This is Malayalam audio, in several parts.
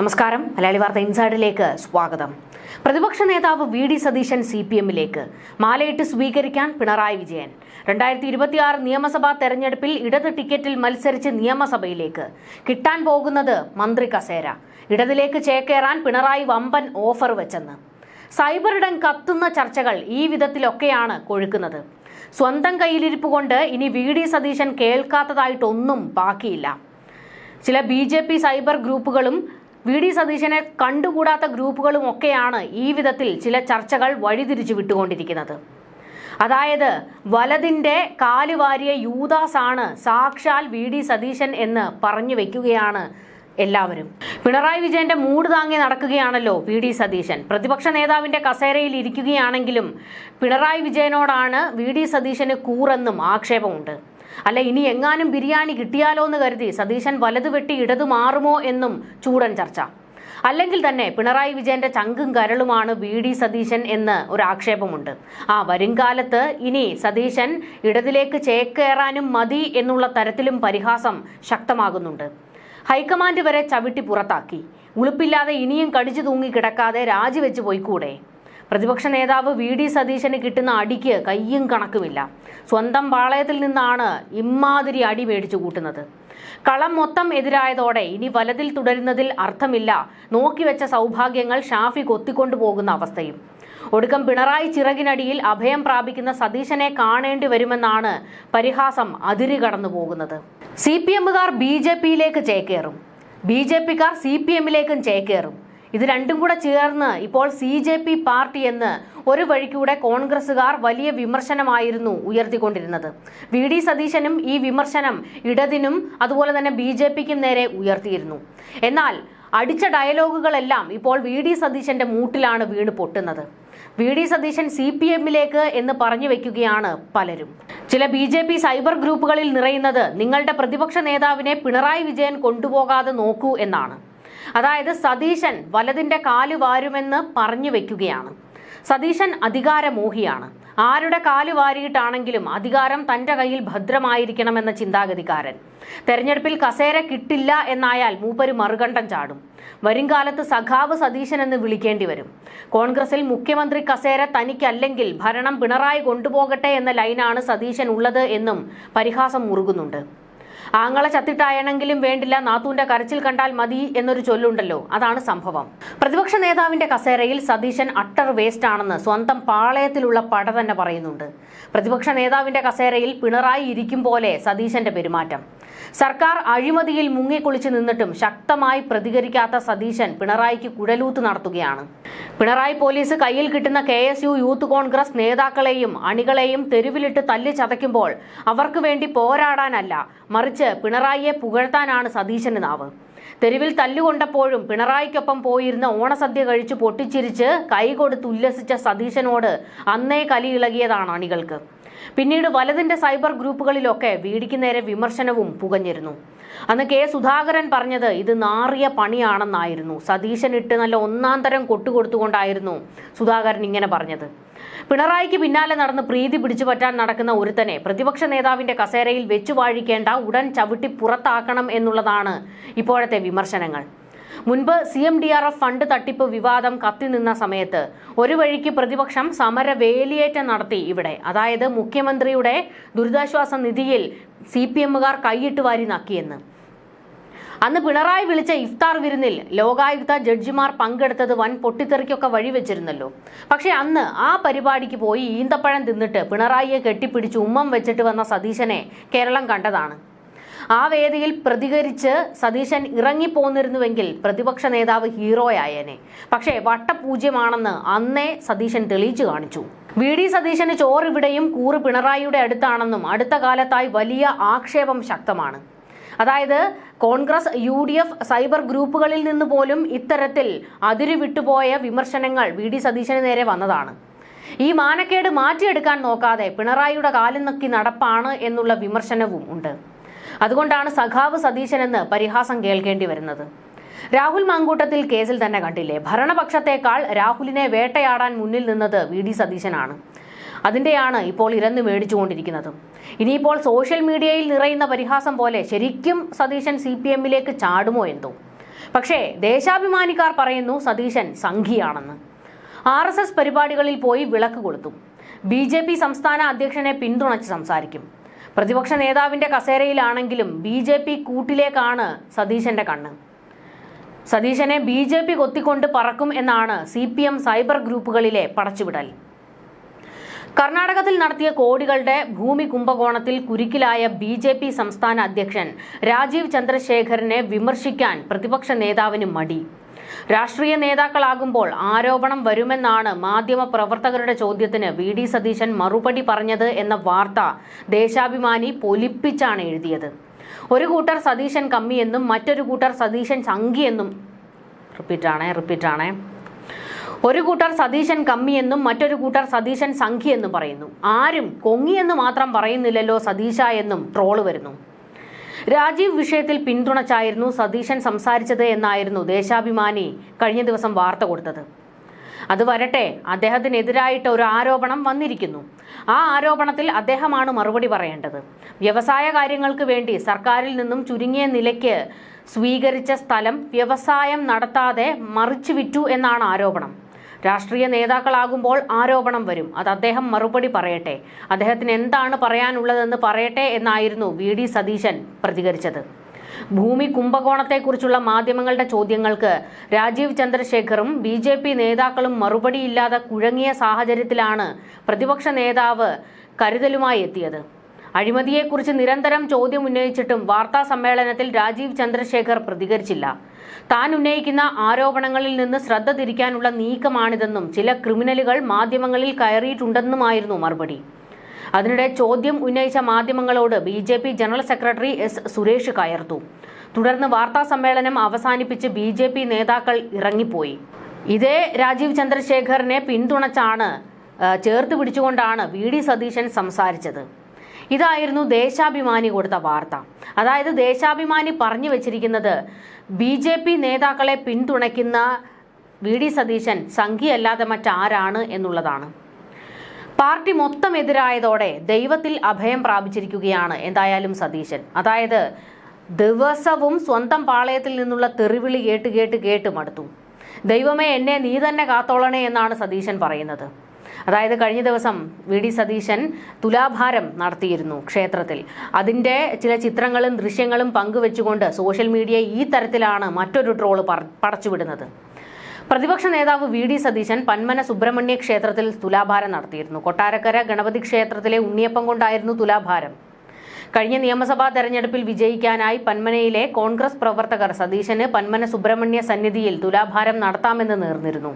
നമസ്കാരം. മലയാളി വാർത്ത ഇൻസൈഡിലേക്ക് സ്വാഗതം. പ്രതിപക്ഷ നേതാവ് വി.ഡി. സതീശൻ CPM-ലേക്ക് മാലയിട്ട് സ്വീകരിക്കാൻ പിണറായി വിജയൻ. 2026 നിയമസഭാ തെരഞ്ഞെടുപ്പിൽ ഇടത് ടിക്കറ്റിൽ മത്സരിച്ച് നിയമസഭയിലേക്ക് കിട്ടാൻ പോകുന്നത് മന്ത്രി കസേര. ഇടതിലേക്ക് ചേക്കേറാൻ പിണറായി വമ്പൻ ഓഫർ വെച്ചെന്ന്. സൈബറിടം കത്തുന്ന ചർച്ചകൾ ഈ വിധത്തിലൊക്കെയാണ് കൊഴുക്കുന്നത്. സ്വന്തം കയ്യിലിരിപ്പ് കൊണ്ട് ഇനി വി.ഡി. സതീശൻ കേൾക്കാത്തതായിട്ടൊന്നും ബാക്കിയില്ല. ചില BJP സൈബർ ഗ്രൂപ്പുകളും വി.ഡി. സതീശനെ കണ്ടുകൂടാത്ത ഗ്രൂപ്പുകളും ഒക്കെയാണ് ഈ വിധത്തിൽ ചില ചർച്ചകൾ വഴിതിരിച്ചു വിട്ടുകൊണ്ടിരിക്കുന്നത്. അതായത് വലതിന്റെ കാലുവാരിയ യൂദാസാണ് സാക്ഷാൽ വി.ഡി. സതീശൻ എന്ന് പറഞ്ഞു വെക്കുകയാണ് എല്ലാവരും. പിണറായി വിജയന്റെ മൂട് താങ്ങി നടക്കുകയാണല്ലോ വി.ഡി. സതീശൻ. പ്രതിപക്ഷ നേതാവിന്റെ കസേരയിൽ ഇരിക്കുകയാണെങ്കിലും പിണറായി വിജയനോടാണ് വി.ഡി. സതീശന് കൂറെന്നും ആക്ഷേപമുണ്ട്. അല്ല, ഇനി എങ്ങാനും ബിരിയാണി കിട്ടിയാലോ എന്ന് കരുതി സതീശൻ വലതു വെട്ടി ഇടതു മാറുമോ എന്നും ചൂടൻ ചർച്ച. അല്ലെങ്കിൽ തന്നെ പിണറായി വിജയന്റെ ചങ്കും കരളുമാണ് വി.ഡി. സതീശൻ എന്ന് ഒരു ആക്ഷേപമുണ്ട്. വരുംകാലത്ത് ഇനി സതീശൻ ഇടതിലേക്ക് ചേക്കേറാനും മതി എന്നുള്ള തരത്തിലും പരിഹാസം ശക്തമാകുന്നുണ്ട്. ഹൈക്കമാൻഡ് വരെ ചവിട്ടി പുറത്താക്കി. ഉളുപ്പില്ലാതെ ഇനിയും കടിച്ചു തൂങ്ങി കിടക്കാതെ രാജിവെച്ച് പോയിക്കൂടെ? പ്രതിപക്ഷ നേതാവ് വി.ഡി. സതീശന് കിട്ടുന്ന അടിക്ക് കയ്യും കണക്കുമില്ല. സ്വന്തം പാളയത്തിൽ നിന്നാണ് ഇമ്മാതിരി അടി മേടിച്ചു കൂട്ടുന്നത്. കളം മൊത്തം എതിരായതോടെ ഇനി വലതിൽ തുടരുന്നതിൽ അർത്ഥമില്ല. നോക്കിവെച്ച സൗഭാഗ്യങ്ങൾ ഷാഫി കൊത്തിക്കൊണ്ടു പോകുന്ന അവസ്ഥയും. ഒടുക്കം പിണറായി ചിറകിനടിയിൽ അഭയം പ്രാപിക്കുന്ന സതീശനെ കാണേണ്ടി വരുമെന്നാണ് പരിഹാസം അതിര് കടന്നു പോകുന്നത്. CPM-കാർ BJP-യിലേക്ക് ചേക്കേറും, BJP-കാർ CPM-ലേക്കും ചേക്കേറും. ഇത് രണ്ടും കൂടെ ചേർന്ന് ഇപ്പോൾ CJP പാർട്ടി എന്ന് ഒരു വഴിക്കൂടെ കോൺഗ്രസുകാർ വലിയ വിമർശനമായിരുന്നു ഉയർത്തിക്കൊണ്ടിരുന്നത്. വി.ഡി. സതീശനും ഈ വിമർശനം ഇടതിനും അതുപോലെ തന്നെ BJP-ക്കും നേരെ ഉയർത്തിയിരുന്നു. എന്നാൽ അടിച്ച ഡയലോഗുകളെല്ലാം ഇപ്പോൾ വി.ഡി. സതീശന്റെ മൂട്ടിലാണ് വീണ് പൊട്ടുന്നത്. വി.ഡി. സതീശൻ CPM-ലേക്ക് എന്ന് പറഞ്ഞു വെക്കുകയാണ് പലരും. ചില BJP സൈബർ ഗ്രൂപ്പുകളിൽ നിറയുന്നത് നിങ്ങളുടെ പ്രതിപക്ഷ നേതാവിനെ പിണറായി വിജയൻ കൊണ്ടുപോകാതെ നോക്കൂ എന്നാണ്. അതായത് സതീശൻ വലതിന്റെ കാല് വാരുമെന്ന് പറഞ്ഞു വെക്കുകയാണ്. സതീശൻ അധികാരമോഹിയാണ്. ആരുടെ കാല് വാരിയിട്ടാണെങ്കിലും അധികാരം തന്റെ കയ്യിൽ ഭദ്രമായിരിക്കണമെന്ന ചിന്താഗതിക്കാരൻ. തെരഞ്ഞെടുപ്പിൽ കസേര കിട്ടില്ല എന്നായാൽ മൂപ്പര് മറുകണ്ഠം ചാടും. വരുംകാലത്ത് സഖാവ് സതീശൻ എന്ന് വിളിക്കേണ്ടി വരും. കോൺഗ്രസിൽ മുഖ്യമന്ത്രി കസേര തനിക്കല്ലെങ്കിൽ ഭരണം പിണറായി കൊണ്ടുപോകട്ടെ എന്ന ലൈനാണ് സതീശൻ ഉള്ളത് എന്നും പരിഹാസം മുറുകുന്നുണ്ട്. ആങ്ങളെ ചത്തിട്ടായണെങ്കിലും വേണ്ടില്ല, നാത്തൂന്റെ കരച്ചിൽ കണ്ടാൽ മതി എന്നൊരു ചൊല്ലുണ്ടല്ലോ, അതാണ് സംഭവം. പ്രതിപക്ഷ നേതാവിന്റെ കസേരയിൽ സതീശൻ അട്ടർ വേസ്റ്റ് ആണെന്ന് സ്വന്തം പാളയത്തിലുള്ള പട തന്നെ പറയുന്നുണ്ട്. പ്രതിപക്ഷ നേതാവിന്റെ കസേരയിൽ പിണറായി ഇരിക്കും പോലെ സതീശന്റെ പെരുമാറ്റം. സർക്കാർ അഴിമതിയിൽ മുങ്ങിക്കുളിച്ചു നിന്നിട്ടും ശക്തമായി പ്രതികരിക്കാത്ത സതീശൻ പിണറായിക്ക് കുഴലൂത്ത് നടത്തുകയാണ്. പിണറായി പോലീസ് കയ്യിൽ കിട്ടുന്ന KSU യൂത്ത് കോൺഗ്രസ് നേതാക്കളെയും അണികളെയും തെരുവിലിട്ട് തല്ലി ചതയ്ക്കുമ്പോൾ അവർക്ക് വേണ്ടി പോരാടാനല്ല, മറിച്ച് പിണറായിയെ പുകഴ്ത്താനാണ് സതീശന് നാവ്. തെരുവിൽ തല്ലുകൊണ്ടപ്പോഴും പിണറായിക്കൊപ്പം പോയിരുന്ന ഓണസദ്യ കഴിച്ചു പൊട്ടിച്ചിരിച്ച് കൈകൊടുത്ത് ഉല്ലസിച്ച സതീശനോട് അന്നേ കലിയിളകിയതാണ് അണികൾക്ക്. പിന്നീട് വലതിന്റെ സൈബർ ഗ്രൂപ്പുകളിലൊക്കെ വി.ഡിക്ക് നേരെ വിമർശനവും പുകഞ്ഞിരുന്നു. അന്ന് K. സുധാകരൻ പറഞ്ഞത് ഇത് നാറിയ പണിയാണെന്നായിരുന്നു. സതീശനിട്ട് നല്ല ഒന്നാം തരം കൊട്ടുകൊടുത്തുകൊണ്ടായിരുന്നു സുധാകരൻ ഇങ്ങനെ പറഞ്ഞത്. പിണറായിക്ക് പിന്നാലെ നടന്ന് പ്രീതി പിടിച്ചുപറ്റാൻ നടക്കുന്ന ഒരുത്തനെ പ്രതിപക്ഷ നേതാവിന്റെ കസേരയിൽ വെച്ചു വാഴിക്കേണ്ട, ഉടൻ ചവിട്ടി പുറത്താക്കണം എന്നുള്ളതാണ് ഇപ്പോഴത്തെ വിമർശനങ്ങൾ. മുൻപ് CMDRF ഫണ്ട് തട്ടിപ്പ് വിവാദം കത്തിനിന്ന സമയത്ത് ഒരു വഴിക്ക് പ്രതിപക്ഷം സമര വേലിയേറ്റം നടത്തി ഇവിടെ. അതായത് മുഖ്യമന്ത്രിയുടെ ദുരിതാശ്വാസ നിധിയിൽ CPM-കാർ കൈയിട്ട് വാരി നക്കിയെന്ന്. അന്ന് പിണറായി വിളിച്ച ഇഫ്താർ വിരുന്നിൽ ലോകായുക്ത ജഡ്ജിമാർ പങ്കെടുത്തത് വൻ പൊട്ടിത്തെറിക്കൊക്കെ വഴിവെച്ചിരുന്നല്ലോ. പക്ഷെ അന്ന് ആ പരിപാടിക്ക് പോയി ഈന്തപ്പഴം തിന്നിട്ട് പിണറായിയെ കെട്ടിപ്പിടിച്ച് ഉമ്മം വെച്ചിട്ട് വന്ന സതീശനെ കേരളം കണ്ടതാണ്. ആ വേദിയിൽ പ്രതികരിച്ച് സതീശൻ ഇറങ്ങിപ്പോന്നിരുന്നുവെങ്കിൽ പ്രതിപക്ഷ നേതാവ് ഹീറോയായേനെ. പക്ഷേ വട്ടപൂജ്യമാണെന്ന് അന്നേ സതീശൻ തെളിയിച്ചു കാണിച്ചു. വി.ഡി. സതീശന് ചോറിവിടെയും കൂറ് പിണറായിയുടെ അടുത്താണെന്നും അടുത്ത കാലത്തായി വലിയ ആക്ഷേപം ശക്തമാണ്. അതായത് കോൺഗ്രസ് UDF സൈബർ ഗ്രൂപ്പുകളിൽ നിന്ന് പോലും ഇത്തരത്തിൽ അതിരുവിട്ടുപോയ വിമർശനങ്ങൾ വി.ഡി. സതീശന് നേരെ വന്നതാണ്. ഈ മാനക്കേട് മാറ്റിയെടുക്കാൻ നോക്കാതെ പിണറായിയുടെ കാലിൽ നക്കി നടപ്പാണ് എന്നുള്ള വിമർശനവും ഉണ്ട്. അതുകൊണ്ടാണ് സഖാവ് സതീശൻ എന്ന് പരിഹാസം കേൾക്കേണ്ടി വരുന്നത്. രാഹുൽ മാങ്കൂട്ടത്തിൽ കേസിൽ തന്നെ കണ്ടില്ലേ, ഭരണപക്ഷത്തേക്കാൾ രാഹുലിനെ വേട്ടയാടാൻ മുന്നിൽ നിന്നത് വി.ഡി. സതീശനാണ്. അതിൻ്റെയാണ് ഇപ്പോൾ ഇരന്ന് മേടിച്ചുകൊണ്ടിരിക്കുന്നത്. ഇനിയിപ്പോൾ സോഷ്യൽ മീഡിയയിൽ നിറയുന്ന പരിഹാസം പോലെ ശരിക്കും സതീശൻ CPM-ലേക്ക് ചാടുമോ എന്തോ. പക്ഷേ ദേശാഭിമാനിക്കാർ പറയുന്നു സതീശൻ സംഘിയാണെന്ന്. RSS പരിപാടികളിൽ പോയി വിളക്ക് കൊളുത്തും. BJP സംസ്ഥാന അധ്യക്ഷനെ പിന്തുണച്ച് സംസാരിക്കും. പ്രതിപക്ഷ നേതാവിന്റെ കസേരയിലാണെങ്കിലും BJP കൂട്ടിലേക്കാണ് സതീശന്റെ കണ്ണ്. സതീശനെ BJP കൊത്തിക്കൊണ്ട് പറക്കും എന്നാണ് CPM സൈബർ ഗ്രൂപ്പുകളിലെ പടച്ചുവിടൽ. കർണാടകത്തിൽ നടത്തിയ കോടികളുടെ ഭൂമി കുംഭകോണത്തിൽ കുരുക്കിലായ BJP സംസ്ഥാന അധ്യക്ഷൻ രാജീവ് ചന്ദ്രശേഖറിനെ വിമർശിക്കാൻ പ്രതിപക്ഷ നേതാവിന് മടി. രാഷ്ട്രീയ നേതാക്കളാകുമ്പോൾ ആരോപണം വരുമെന്നാണ് മാധ്യമ പ്രവർത്തകരുടെ ചോദ്യത്തിന് VD സതീശൻ മറുപടി പറഞ്ഞത് എന്ന വാർത്ത ദേശാഭിമാനി പൊലിപ്പിച്ചാണ് എഴുതിയത്. ഒരു കൂട്ടർ സതീശൻ കമ്മിയെന്നും മറ്റൊരു കൂട്ടർ സതീശൻ സംഘിയെന്നും റിപ്പീറ്റാണേ ഒരു കൂട്ടർ സതീശൻ കമ്മിയെന്നും മറ്റൊരു കൂട്ടർ സതീശൻ സംഘിയെന്നും പറയുന്നു. ആരും കൊങ്ങിയെന്ന് മാത്രം പറയുന്നില്ലല്ലോ സതീശ എന്നും ട്രോള് വരുന്നു. രാജീവ് വിഷയത്തിൽ പിന്തുണച്ചായിരുന്നു സതീശൻ സംസാരിച്ചത് എന്നായിരുന്നു ദേശാഭിമാനി കഴിഞ്ഞ ദിവസം വാർത്ത കൊടുത്തത്. അത് വരട്ടെ, അദ്ദേഹത്തിനെതിരായിട്ട് ഒരു ആരോപണം വന്നിരിക്കുന്നു. ആ ആരോപണത്തിൽ അദ്ദേഹമാണ് മറുപടി പറയേണ്ടത്. വ്യവസായ കാര്യങ്ങൾക്ക് വേണ്ടി സർക്കാരിൽ നിന്നും ചുരുങ്ങിയ നിലയ്ക്ക് സ്വീകരിച്ച സ്ഥലം വ്യവസായം നടത്താതെ മറിച്ചു വിറ്റു എന്നാണ് ആരോപണം. രാഷ്ട്രീയ നേതാക്കളാകുമ്പോൾ ആരോപണം വരും. അത് അദ്ദേഹം മറുപടി പറയട്ടെ, അദ്ദേഹത്തിന് എന്താണ് പറയാനുള്ളതെന്ന് പറയട്ടെ എന്നായിരുന്നു VD സതീശൻ പ്രതികരിച്ചത്. ഭൂമി കുംഭകോണത്തെക്കുറിച്ചുള്ള മാധ്യമങ്ങളുടെ ചോദ്യങ്ങൾക്ക് രാജീവ് ചന്ദ്രശേഖറും BJP നേതാക്കളും മറുപടിയില്ലാതെ കുഴങ്ങിയ സാഹചര്യത്തിലാണ് പ്രതിപക്ഷ നേതാവ് കരുതലുമായി എത്തിയത്. അഴിമതിയെക്കുറിച്ച് നിരന്തരം ചോദ്യം ഉന്നയിച്ചിട്ടും വാർത്താ സമ്മേളനത്തിൽ രാജീവ് ചന്ദ്രശേഖർ പ്രതികരിച്ചില്ല. താൻ ഉന്നയിക്കുന്ന ആരോപണങ്ങളിൽ നിന്ന് ശ്രദ്ധ തിരിക്കാനുള്ള നീക്കമാണിതെന്നും ചില ക്രിമിനലുകൾ മാധ്യമങ്ങളിൽ കയറിയിട്ടുണ്ടെന്നുമായിരുന്നു മറുപടി. അതിനിടെ ചോദ്യം ഉന്നയിച്ച മാധ്യമങ്ങളോട് BJP general secretary S Suresh കയർത്തു. തുടർന്ന് വാർത്താ സമ്മേളനം അവസാനിപ്പിച്ച് BJP നേതാക്കൾ ഇറങ്ങിപ്പോയി. ഇതേ രാജീവ് ചന്ദ്രശേഖറിനെ പിന്തുണച്ചാണ് ചേർത്ത് പിടിച്ചുകൊണ്ടാണ് VD സതീശൻ സംസാരിച്ചത്. ഇതായിരുന്നു ദേശാഭിമാനി കൊടുത്ത വാർത്ത. അതായത് ദേശാഭിമാനി പറഞ്ഞു വെച്ചിരിക്കുന്നത് BJP നേതാക്കളെ പിന്തുണയ്ക്കുന്ന VD സതീശൻ സംഘിയല്ലാതെ മറ്റാരാണ് എന്നുള്ളതാണ്. പാർട്ടി മൊത്തം എതിരായതോടെ ദൈവത്തിൽ അഭയം പ്രാപിച്ചിരിക്കുകയാണ് എന്തായാലും സതീശൻ. അതായത് ദിവസവും സ്വന്തം പാളയത്തിൽ നിന്നുള്ള തെറിവിളി കേട്ട് മടുത്തു. ദൈവമേ എന്നെ നീ തന്നെ കാത്തോളണേ എന്നാണ് സതീശൻ പറയുന്നത്. അതായത് കഴിഞ്ഞ ദിവസം VD സതീശൻ തുലാഭാരം നടത്തിയിരുന്നു ക്ഷേത്രത്തിൽ. അതിൻ്റെ ചില ചിത്രങ്ങളും ദൃശ്യങ്ങളും പങ്കുവെച്ചുകൊണ്ട് സോഷ്യൽ മീഡിയ ഈ തരത്തിലാണ് മറ്റൊരു ട്രോള് പടച്ചുവിടുന്നത്. പ്രതിപക്ഷ നേതാവ് VD സതീശൻ പന്മന സുബ്രഹ്മണ്യ ക്ഷേത്രത്തിൽ തുലാഭാരം നടത്തിയിരുന്നു. കൊട്ടാരക്കര ഗണപതി ക്ഷേത്രത്തിലെ ഉണ്ണിയപ്പം കൊണ്ടായിരുന്നു തുലാഭാരം. കഴിഞ്ഞ നിയമസഭാ തെരഞ്ഞെടുപ്പിൽ വിജയിക്കാനായി പന്മനയിലെ കോൺഗ്രസ് പ്രവർത്തകർ സതീശന് പന്മന സുബ്രഹ്മണ്യ സന്നിധിയിൽ തുലാഭാരം നടത്താമെന്ന് നേർന്നിരുന്നു.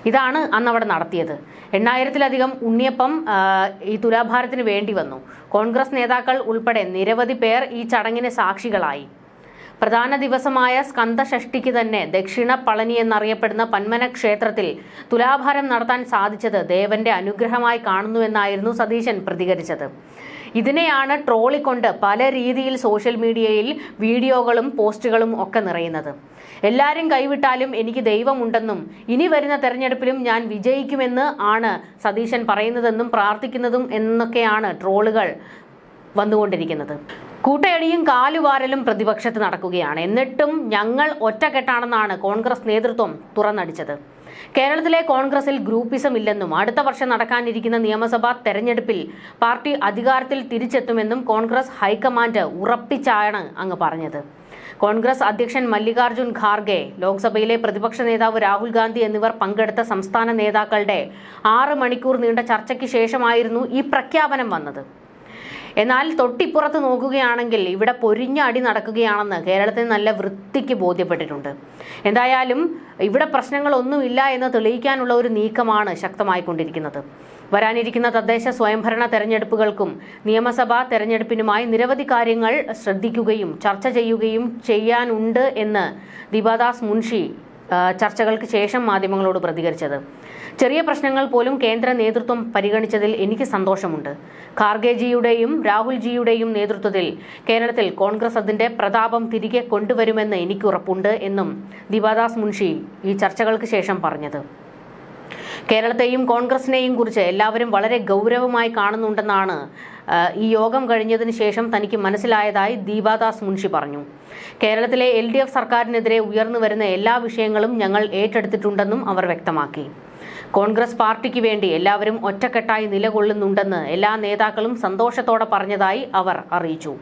ഇതാണ് അന്നവിടെ നടത്തിയത്. 8000-ലധികം ഉണ്ണിയപ്പം ഈ തുലാഭാരത്തിന് വേണ്ടി വന്നു. കോൺഗ്രസ് നേതാക്കൾ ഉൾപ്പെടെ നിരവധി പേർ ഈ ചടങ്ങിന് സാക്ഷികളായി. പ്രധാന ദിവസമായ സ്കന്ദഷഷ്ടിക്ക് തന്നെ ദക്ഷിണ പളനി എന്നറിയപ്പെടുന്ന പന്മന ക്ഷേത്രത്തിൽ തുലാഭാരം നടത്താൻ സാധിച്ചത് ദേവന്റെ അനുഗ്രഹമായി കാണുന്നുവെന്നായിരുന്നു സതീശൻ പ്രതികരിച്ചത്. ഇതിനെയാണ് ട്രോളിക്കൊണ്ട് പല രീതിയിൽ സോഷ്യൽ മീഡിയയിൽ വീഡിയോകളും പോസ്റ്റുകളും ഒക്കെ നിറയുന്നത്. എല്ലാവരും കൈവിട്ടാലും എനിക്ക് ദൈവമുണ്ടെന്നും ഇനി വരുന്ന തെരഞ്ഞെടുപ്പിലും ഞാൻ വിജയിക്കുമെന്ന് ആണ് സതീശൻ പറയുന്നതെന്നും പ്രാർത്ഥിക്കുന്നതും എന്നൊക്കെയാണ് ട്രോളുകൾ വന്നുകൊണ്ടിരിക്കുന്നത്. കൂട്ടയടിയും കാലുവാരലും പ്രതിപക്ഷത്ത് നടക്കുകയാണ്. എന്നിട്ടും ഞങ്ങൾ ഒറ്റക്കെട്ടാണെന്നാണ് കോൺഗ്രസ് നേതൃത്വം തുറന്നടിച്ചത്. കേരളത്തിലെ കോൺഗ്രസിൽ ഗ്രൂപ്പിസം ഇല്ലെന്നും അടുത്ത വർഷം നടക്കാനിരിക്കുന്ന നിയമസഭാ തെരഞ്ഞെടുപ്പിൽ പാർട്ടി അധികാരത്തിൽ തിരിച്ചെത്തുമെന്നും കോൺഗ്രസ് ഹൈക്കമാൻഡ് ഉറപ്പിച്ചാണ് അങ്ങ് പറഞ്ഞത്. കോൺഗ്രസ് അധ്യക്ഷൻ മല്ലികാർജുൻ ഖാർഗെ, ലോക്സഭയിലെ പ്രതിപക്ഷ നേതാവ് രാഹുൽ ഗാന്ധി എന്നിവർ പങ്കെടുത്ത സംസ്ഥാന നേതാക്കളുടെ 6 മണിക്കൂർ നീണ്ട ചർച്ചയ്ക്ക് ശേഷമായിരുന്നു ഈ പ്രഖ്യാപനം വന്നത്. എന്നാൽ തൊട്ടിപ്പുറത്ത് നോക്കുകയാണെങ്കിൽ ഇവിടെ പൊരിഞ്ഞ അടി നടക്കുകയാണെന്ന് കേരളത്തിന് നല്ല വൃത്തിക്ക് ബോധ്യപ്പെട്ടിട്ടുണ്ട്. എന്തായാലും ഇവിടെ പ്രശ്നങ്ങളൊന്നുമില്ല എന്ന് തെളിയിക്കാനുള്ള ഒരു നീക്കമാണ് ശക്തമായിക്കൊണ്ടിരിക്കുന്നത്. വരാനിരിക്കുന്ന തദ്ദേശ സ്വയംഭരണ തെരഞ്ഞെടുപ്പുകൾക്കും നിയമസഭാ തെരഞ്ഞെടുപ്പിനുമായി നിരവധി കാര്യങ്ങൾ ശ്രദ്ധിക്കുകയും ചർച്ച ചെയ്യുകയും ചെയ്യാനുണ്ട് എന്ന് ദീപാദാസ് മുൻഷി ചർച്ചകൾക്ക് ശേഷം മാധ്യമങ്ങളോട് പ്രതികരിച്ചത്. ചെറിയ പ്രശ്നങ്ങൾ പോലും കേന്ദ്ര നേതൃത്വം പരിഗണിച്ചതിൽ എനിക്ക് സന്തോഷമുണ്ട്. ഖാർഗെജിയുടെയും രാഹുൽജിയുടെയും നേതൃത്വത്തിൽ കേരളത്തിൽ കോൺഗ്രസ് അതിന്റെ പ്രതാപം തിരികെ കൊണ്ടുവരുമെന്ന് എനിക്ക് ഉറപ്പുണ്ട് എന്നും ദീപാദാസ് മുൻഷി ഈ ചർച്ചകൾക്ക് ശേഷം പറഞ്ഞത്. കേരളത്തെയും കോൺഗ്രസിനെയും കുറിച്ച് എല്ലാവരും വളരെ ഗൗരവമായി കാണുന്നുണ്ടെന്നാണ് ഈ യോഗം കഴിഞ്ഞതിന് ശേഷം തനിക്ക് മനസ്സിലായതായി ദീപാദാസ് മുൻഷി പറഞ്ഞു. കേരളത്തിലെ LDF സർക്കാരിനെതിരെ ഉയർന്നു വരുന്ന എല്ലാ വിഷയങ്ങളും ഞങ്ങൾ ഏറ്റെടുത്തിട്ടുണ്ടെന്നും അവർ വ്യക്തമാക്കി. കോൺഗ്രസ് പാർട്ടിക്ക് വേണ്ടി എല്ലാവരും ഒറ്റക്കെട്ടായി നിലകൊള്ളുന്നുണ്ടെന്ന് എല്ലാ നേതാക്കളും സന്തോഷത്തോടെ പറഞ്ഞതായി അവർ അറിയിച്ചു.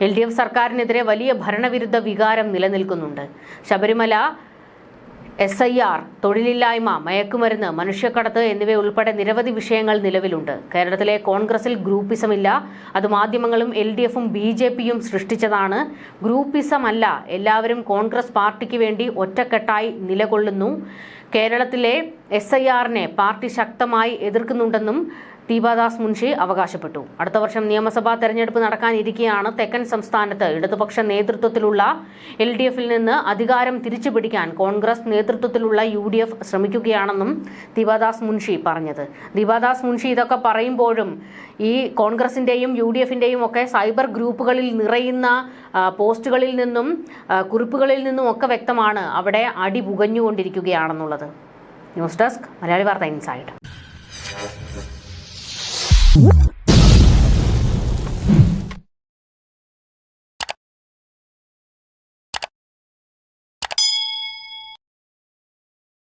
LDF സർക്കാരിനെതിരെ വലിയ ഭരണവിരുദ്ധ വികാരം നിലനിൽക്കുന്നുണ്ട്. ശബരിമല, SIR, തൊഴിലില്ലായ്മ, മയക്കുമരുന്ന്, മനുഷ്യക്കടത്ത് എന്നിവയുൾപ്പെടെ നിരവധി വിഷയങ്ങൾ നിലവിലുണ്ട്. കേരളത്തിലെ കോൺഗ്രസിൽ ഗ്രൂപ്പിസമില്ല. അത് മാധ്യമങ്ങളും LDFും BJPയും സൃഷ്ടിച്ചതാണ്. ഗ്രൂപ്പിസമല്ല, എല്ലാവരും കോൺഗ്രസ് പാർട്ടിക്ക് വേണ്ടി ഒറ്റക്കെട്ടായി നിലകൊള്ളുന്നു. കേരളത്തിലെ SIRനെ പാർട്ടി ശക്തമായി എതിർക്കുന്നുണ്ടെന്നും ദീപാദാസ് മുൻഷി അവകാശപ്പെട്ടു. അടുത്ത വർഷം നിയമസഭാ തെരഞ്ഞെടുപ്പ് നടക്കാനിരിക്കെയാണ് തെക്കൻ സംസ്ഥാനത്ത് ഇടതുപക്ഷ നേതൃത്വത്തിലുള്ള LDFിൽ നിന്ന് അധികാരം തിരിച്ചുപിടിക്കാൻ കോൺഗ്രസ് നേതൃത്വത്തിലുള്ള UDF ശ്രമിക്കുകയാണെന്നും ദീപാദാസ് മുൻഷി പറഞ്ഞത്. ദീപാദാസ് മുൻഷി ഇതൊക്കെ പറയുമ്പോഴും ഈ കോൺഗ്രസിന്റെയും UDFിന്റെയും ഒക്കെ സൈബർ ഗ്രൂപ്പുകളിൽ നിറയുന്ന പോസ്റ്റുകളിൽ നിന്നും കുറിപ്പുകളിൽ നിന്നും ഒക്കെ വ്യക്തമാണ് അവിടെ അടി പുകഞ്ഞുകൊണ്ടിരിക്കുകയാണെന്നുള്ളത്. ന്യൂസ് ഡെസ്ക്, മലയാളി വാർത്ത ഇൻസൈഡ്.